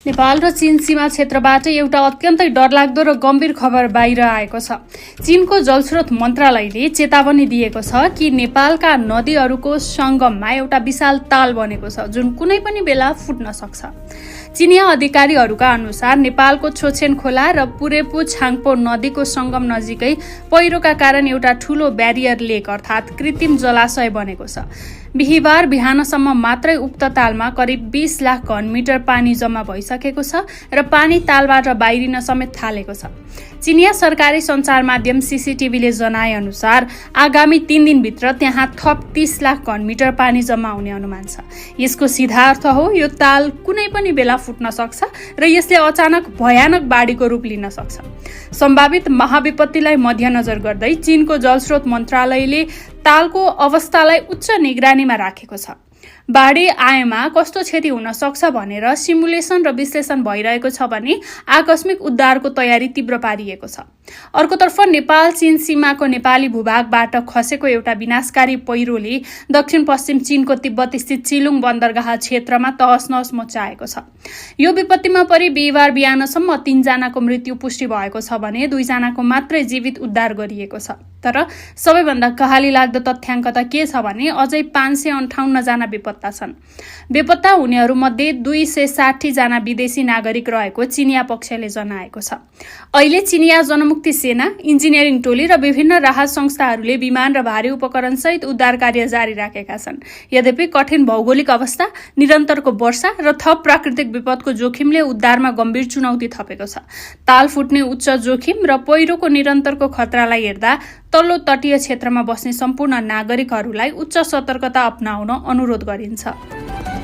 नेपाल र चीन सीमा क्षेत्रबाट एउटा अत्यन्तै डरलाग्दो र गम्भीर खबर बाहिर आएको छ। चीनको जलस्रोत मन्त्रालयले चेतावनी दिएको छ कि नेपालका नदीहरूको सङ्गममा एउटा विशाल ताल बनेको छ जुन कुनै पनि बेला फुट्न सक्छ। चीनिया अधिकारीहरूका अनुसार नेपालको छोछेन खोला र पुरेपु छाङपो नदीको सङ्गम नजिकै पहिरोका कारण एउटा ठूलो ब्यारियर लेक अर्थात् कृत्रिम जलाशय बनेको छ। बिहिबार बिहानसम्म मात्रै उक्त तालमा करिब 20 लाख घनमिटर पानी जम्मा भइसकेको छ र पानी तालबाट बाहिरिन समेत थालेको छ। चीनिया सरकारी सञ्चार माध्यम सीसीटीभीले जनाए अनुसार आगामी 3 दिनभित्र त्यहाँ थप 30 लाख घनमिटर पानी जम्मा हुने अनुमान छ। यसको सीधा अर्थ हो यो ताल कुनै पनि बेला फुट्न सक्छ र यसले अचानक भयानक बाढीको रूप लिन सक्छ। सम्भावित महाविपत्तिलाई मध्यनजर गर्दै चीनको जलस्रोत मन्त्रालयले तालको अवस्थालाई उच्च निगरानीमा राखेको छ। बाढी आएमा कस्तो क्षति हुन सक्छ भनेर सिमुलेसन र विश्लेषण भइरहेको छ भने आकस्मिक उद्धारको तयारी तीव्र पारिएको छ। अर्कोतर्फ नेपाल चीन सीमाको नेपाली भूभागबाट खसेको एउटा विनाशकारी पहिरोले दक्षिण पश्चिम चीनको तिब्बत स्थित चिलुङ बन्दरगाह क्षेत्रमा तहस-नहस मचाएको छ। यो विपत्तिमा परि बिहिबार बिहानसम्म 3 जनाको मृत्यु पुष्टि भएको छ भने 2 जनाको मात्रै जीवित उद्धार गरिएको छ। तर सबैभन्दा कहाली लाग्दो तथ्याङ्क त के छ भने अझै 558 जना बेपत्ता छन्। बेपत्ता हुनेहरूमध्ये 260 जना विदेशी नागरिक रहेको चिनिया पक्षले जनाएको छ। अहिले चिनिया जनमुक्ति सेना, इन्जिनियरिङ टोली र विभिन्न राहत संस्थाहरूले विमान र भारी उपकरण सहित उद्धार कार्य जारी राखेका छन्। यद्यपि कठिन भौगोलिक अवस्था, निरन्तरको वर्षा र थप प्राकृतिक विपदको जोखिमले उद्धारमा गम्भीर चुनौती थपेको छ। ताल फुट्ने उच्च जोखिम र पहिरोको निरन्तरको खतरालाई हेर्दा तल्लो तटीय क्षेत्रमा बस्ने सम्पूर्ण नागरिकहरूलाई उच्च सतर्कता अपनाउन अनुरोध गरिन्छ।